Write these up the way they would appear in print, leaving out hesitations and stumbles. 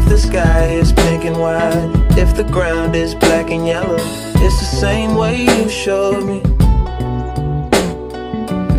the sky is pink and white, if the ground is black and yellow, it's the same way you showed me.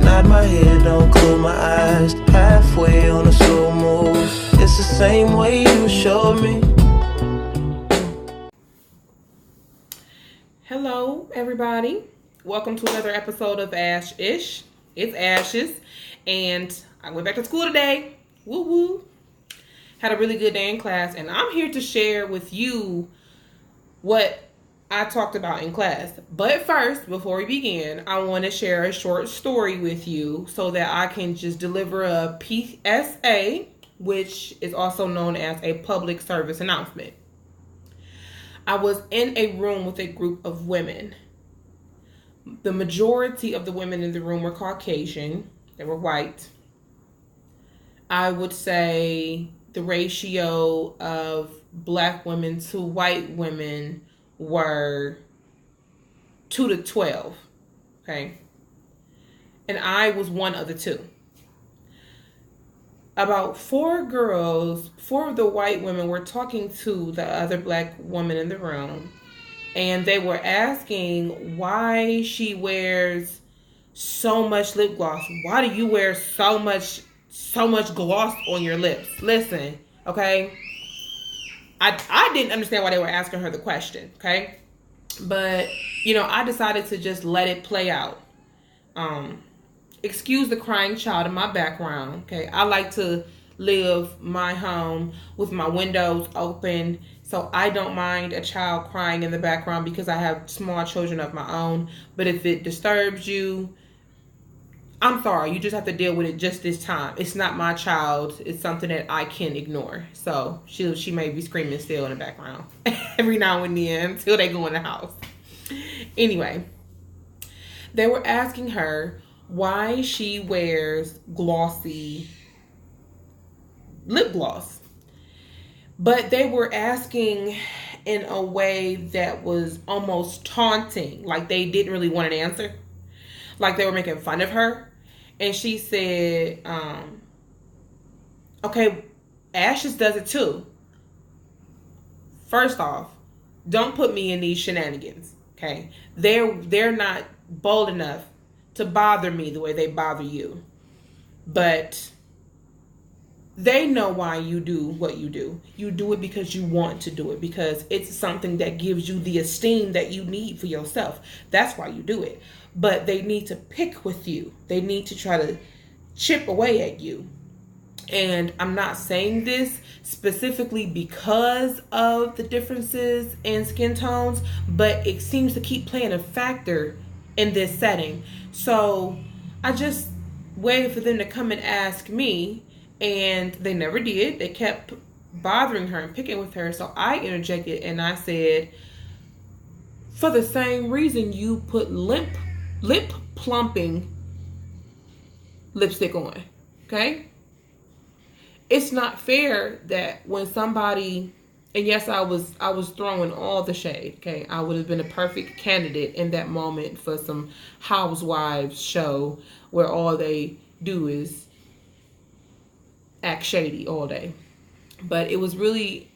Nod my head, don't close my eyes, halfway on a slow move, it's the same way you showed me. Hello everybody, welcome to another episode of Ash-ish. It's Ashes, and I went back to school today. Woo woo. Had a really good day in class, and I'm here to share with you what I talked about in class. But first, before we begin, I want to share a short story with you so that I can just deliver a PSA, which is also known as a public service announcement. I was in a room with a group of women. The majority of the women in the room were Caucasian. They were white. I would say the ratio of black women to white women were 2 to 12. Okay. And I was one of the two. About 4 girls, 4 of the white women were talking to the other black woman in the room. And they were asking why she wears so much lip gloss. Why do you wear so much gloss on your lips? Listen, okay? I didn't understand why they were asking her the question, okay? But, I decided to just let it play out. Excuse the crying child in my background, okay? I like to live my home with my windows open, so I don't mind a child crying in the background because I have small children of my own. But if it disturbs you, I'm sorry. You just have to deal with it just this time. It's not my child. It's something that I can ignore. So she may be screaming still in the background every now and then until they go in the house. Anyway, they were asking her why she wears glossy lip gloss. But they were asking in a way that was almost taunting. Like they didn't really want an answer. Like they were making fun of her. And she said, okay, Ashes does it too. First off, don't put me in these shenanigans. Okay. They're not bold enough to bother me the way they bother you. But they know why you do what you do. You do it because you want to do it, because it's something that gives you the esteem that you need for yourself. That's why you do it. But they need to pick with you. They need to try to chip away at you. And I'm not saying this specifically because of the differences in skin tones, but it seems to keep playing a factor in this setting. So I just waited for them to come and ask me. And they never did. They kept bothering her and picking with her. So I interjected and I said, for the same reason you put lip plumping lipstick on, okay? It's not fair that when somebody, and yes, I was throwing all the shade, okay? I would have been a perfect candidate in that moment for some housewives show where all they do is act shady all day. But it was really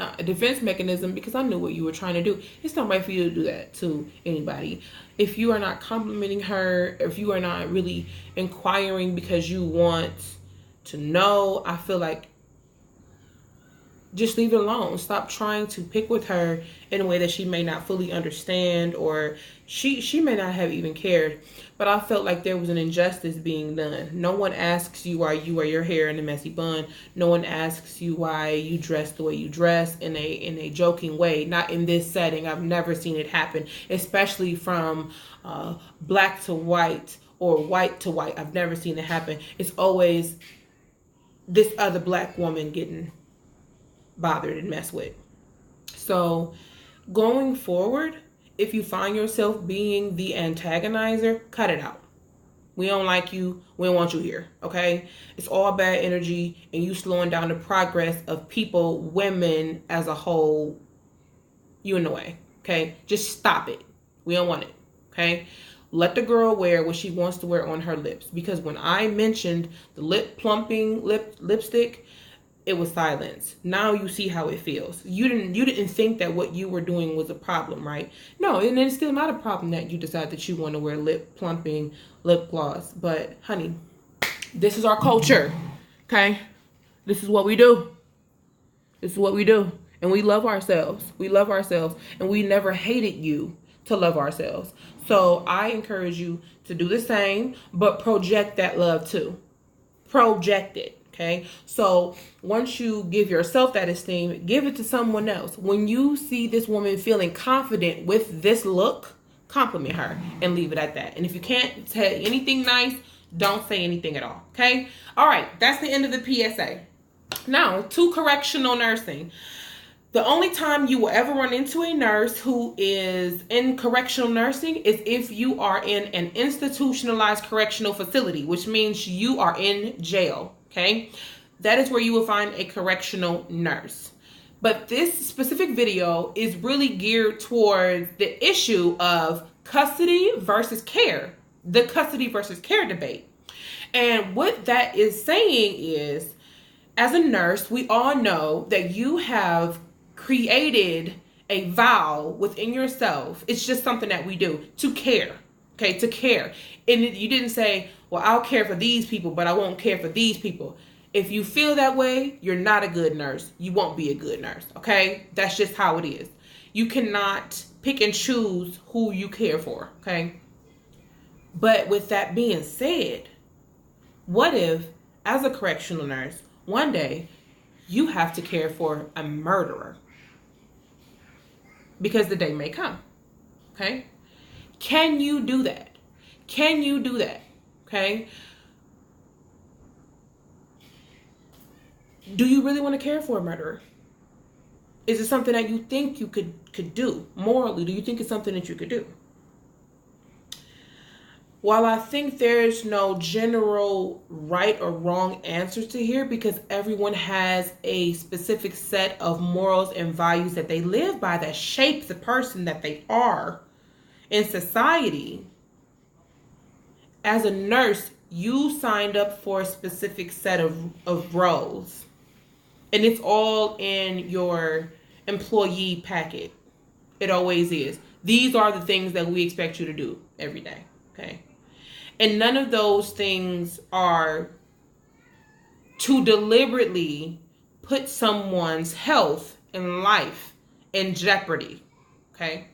a defense mechanism because I knew what you were trying to do. It's not right for you to do that to anybody. If you are not complimenting her, if you are not really inquiring because you want to know, I feel like just leave it alone. Stop trying to pick with her in a way that she may not fully understand, or she may not have even cared. But I felt like there was an injustice being done. No one asks you why you wear your hair in a messy bun. No one asks you why you dress the way you dress in a joking way. Not in this setting. I've never seen it happen, especially from black to white or white to white. I've never seen it happen. It's always this other black woman getting bothered and messed with. So going forward, if you find yourself being the antagonizer, cut it out. We don't like you. We don't want you here. Okay? It's all bad energy, and you slowing down the progress of people, women as a whole. You in the way. Okay? Just stop it. We don't want it. Okay? Let the girl wear what she wants to wear on her lips. Because when I mentioned the lip plumping lipstick, it was silence. Now you see how it feels. You didn't think that what you were doing was a problem, right? No, and it's still not a problem that you decide that you want to wear lip plumping lip gloss. But honey, this is our culture, okay? This is what we do. This is what we do. And we love ourselves. We love ourselves. And we never hated you to love ourselves. So I encourage you to do the same, but project that love too. Project it, okay? So once you give yourself that esteem, give it to someone else. When you see this woman feeling confident with this look, compliment her and leave it at that. And if you can't say anything nice, don't say anything at all, okay? All right, that's the end of the PSA. Now, to correctional nursing. The only time you will ever run into a nurse who is in correctional nursing is if you are in an institutionalized correctional facility, which means you are in jail, okay? That is where you will find a correctional nurse. But this specific video is really geared towards the issue of custody versus care, the custody versus care debate. And what that is saying is, as a nurse, we all know that you have created a vow within yourself. It's just something that we do to care, okay, to care. And you didn't say, well, I'll care for these people, but I won't care for these people. If you feel that way, you're not a good nurse. You won't be a good nurse, okay? That's just how it is. You cannot pick and choose who you care for, okay? But with that being said, what if, as a correctional nurse, one day you have to care for a murderer? Because the day may come, okay? Can you do that? Can you do that, okay? Do you really want to care for a murderer? Is it something that you think you could do? Morally, do you think it's something that you could do? While I think there's no general right or wrong answer to here, because everyone has a specific set of morals and values that they live by that shapes the person that they are in society, as a nurse, you signed up for a specific set of roles. And it's all in your employee packet. It always is. These are the things that we expect you to do every day, okay? And none of those things are to deliberately put someone's health and life in jeopardy, okay?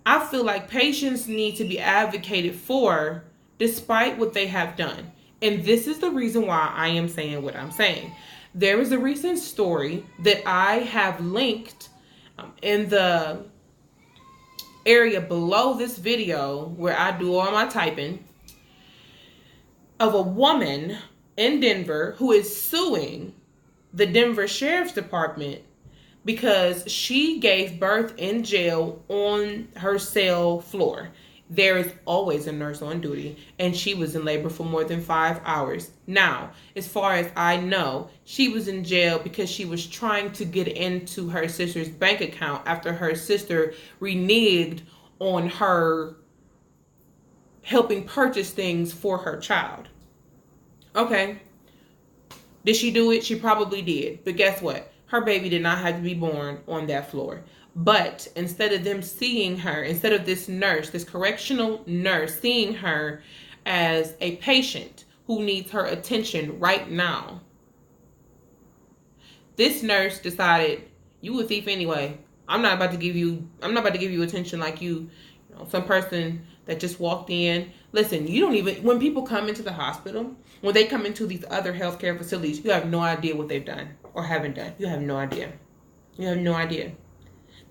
I feel like patients need to be advocated for despite what they have done. And this is the reason why I am saying what I'm saying. There is a recent story that I have linked in the area below this video where I do all my typing, of a woman in Denver who is suing the Denver Sheriff's Department because she gave birth in jail on her cell floor. There is always a nurse on duty, and she was in labor for more than 5 hours. Now, as far as I know, she was in jail because she was trying to get into her sister's bank account after her sister reneged on her helping purchase things for her child. Okay. Did she do it? She probably did. But guess what? Her baby did not have to be born on that floor. But instead of them seeing her, instead of this nurse, this correctional nurse, seeing her as a patient who needs her attention right now, this nurse decided, you a thief anyway. I'm not about to give you attention like you know, some person that just walked in. Listen, you don't even, when people come into the hospital, when they come into these other healthcare facilities, you have no idea what they've done or haven't done. You have no idea. You have no idea.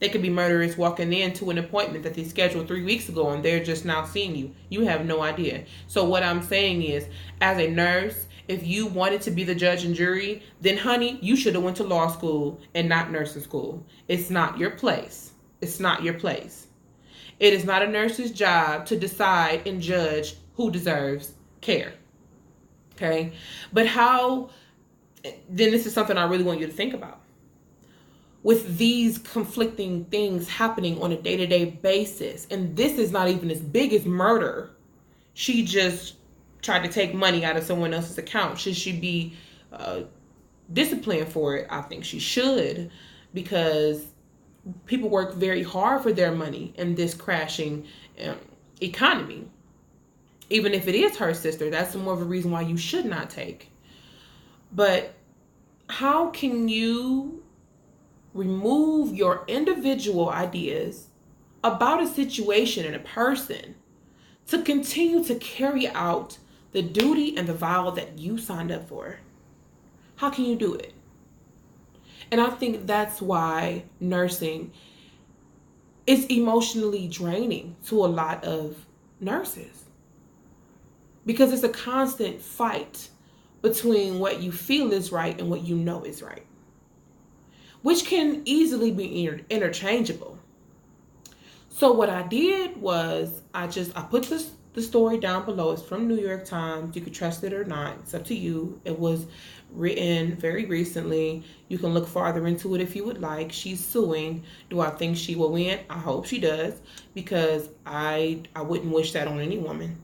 They could be murderers walking into an appointment that they scheduled 3 weeks ago and they're just now seeing you. You have no idea. So what I'm saying is, as a nurse, if you wanted to be the judge and jury, then honey, you should have went to law school and not nursing school. It's not your place. It's not your place. It is not a nurse's job to decide and judge who deserves care. Okay? But how, then this is something I really want you to think about. With these conflicting things happening on a day-to-day basis, and this is not even as big as murder. She just tried to take money out of someone else's account. Should she be disciplined for it. I think she should, because people work very hard for their money in this crashing economy. Even if it is her sister, that's more of a reason why you should not take. But how can you remove your individual ideas about a situation and a person to continue to carry out the duty and the vow that you signed up for? How can you do it? And I think that's why nursing is emotionally draining to a lot of nurses, because it's a constant fight between what you feel is right and what you know is right, which can easily be interchangeable. So what I did was I put the story down below. It's from New York Times. You could trust it or not. It's up to you. It was written very recently. You can look farther into it if you would like. She's suing. Do I think she will win? I hope she does, because I wouldn't wish that on any woman.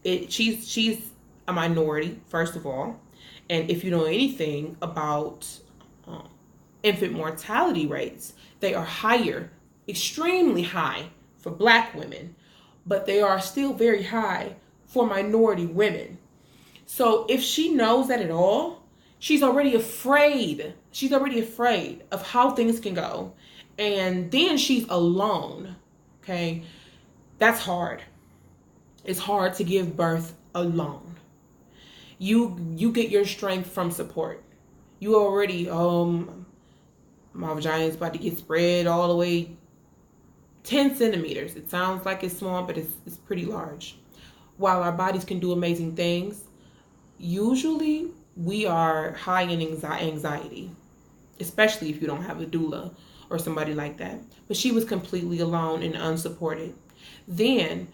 She's a minority, first of all. And if you know anything about infant mortality rates, they are higher, extremely high for Black women, but they are still very high for minority women. So if she knows that at all, she's already afraid. She's already afraid of how things can go. And then she's alone. Okay? That's hard. It's hard to give birth alone. You get your strength from support. You already, my vagina is about to get spread all the way 10 centimeters. It sounds like it's small, but it's pretty large. While our bodies can do amazing things, usually we are high in anxiety, especially if you don't have a doula or somebody like that. But she was completely alone and unsupported. Then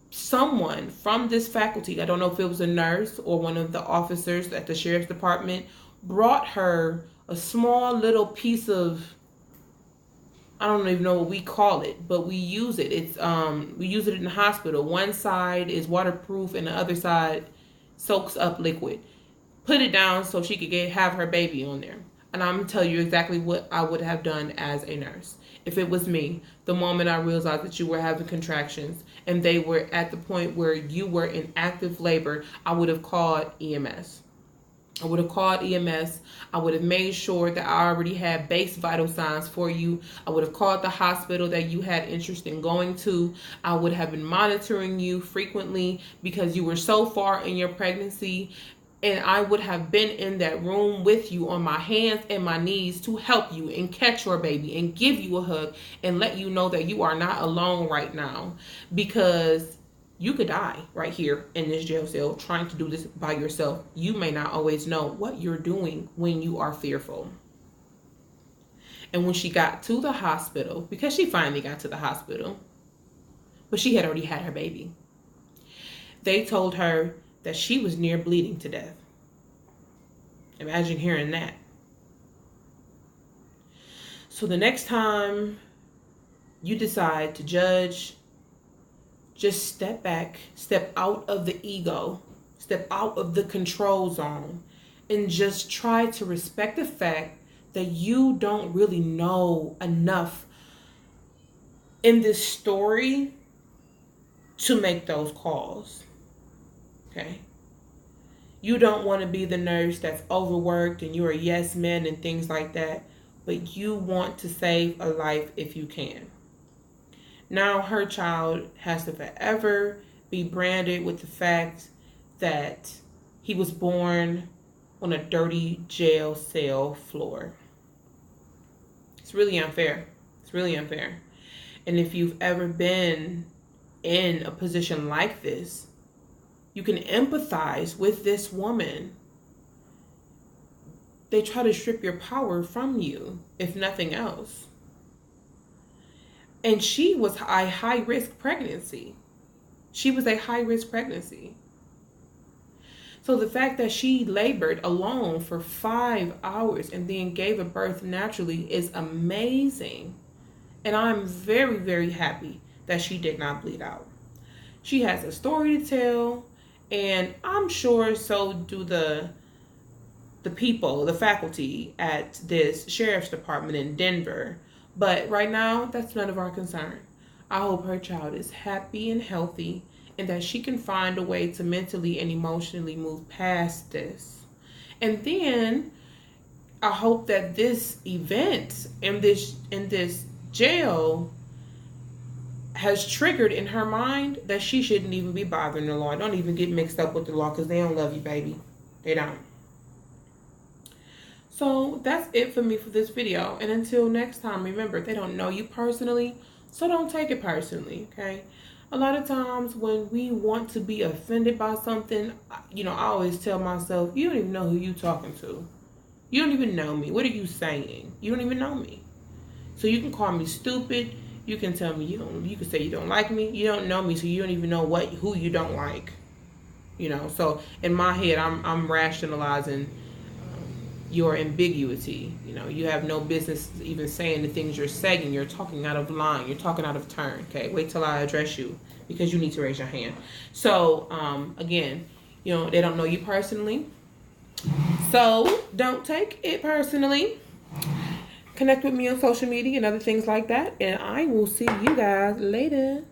someone from this faculty, I don't know if it was a nurse or one of the officers at the sheriff's department, brought her a small little piece of, I don't even know what we call it, but we use it. It's we use it in the hospital. One side is waterproof and the other side soaks up liquid. Put it down so she could have her baby on there. And I'm gonna tell you exactly what I would have done as a nurse. If it was me, the moment I realized that you were having contractions and they were at the point where you were in active labor, I would have called EMS. I would have called EMS. I would have made sure that I already had base vital signs for you. I would have called the hospital that you had interest in going to. I would have been monitoring you frequently because you were so far in your pregnancy. And I would have been in that room with you on my hands and my knees to help you and catch your baby and give you a hug and let you know that you are not alone right now, because you could die right here in this jail cell trying to do this by yourself. You may not always know what you're doing when you are fearful. And when she got to the hospital, because she finally got to the hospital, but she had already had her baby, they told her that she was near bleeding to death. Imagine hearing that. So the next time you decide to judge, just step back, step out of the ego, step out of the control zone, and just try to respect the fact that you don't really know enough in this story to make those calls. Okay? You don't want to be the nurse that's overworked and you're a yes man and things like that, but you want to save a life if you can. Now her child has to forever be branded with the fact that he was born on a dirty jail cell floor. It's really unfair. It's really unfair. And if you've ever been in a position like this, you can empathize with this woman. They try to strip your power from you, if nothing else. And she was a high-risk pregnancy. She was a high-risk pregnancy. So the fact that she labored alone for 5 hours and then gave a birth naturally is amazing. And I'm very, very happy that she did not bleed out. She has a story to tell, and I'm sure so do the the people, the faculty at this sheriff's department in Denver. But right now, that's none of our concern. I hope her child is happy and healthy and that she can find a way to mentally and emotionally move past this. And then I hope that this event in this jail has triggered in her mind that she shouldn't even be bothering the law. Don't even get mixed up with the law, because they don't love you, baby. They don't. So that's it for me for this video. And until next time, remember, they don't know you personally, so don't take it personally, okay? A lot of times when we want to be offended by something, I always tell myself, you don't even know who you're talking to. You don't even know me. What are you saying? You don't even know me. So you can call me stupid. You can tell me you can say you don't like me. You don't know me, so you don't even know who you don't like. So in my head, I'm rationalizing your ambiguity. You have no business even saying the things you're saying. You're talking out of line. You're talking out of turn. Okay, wait till I address you, because you need to raise your hand. So again, they don't know you personally, so don't take it personally. Connect with me on social media and other things like that, and I will see you guys later.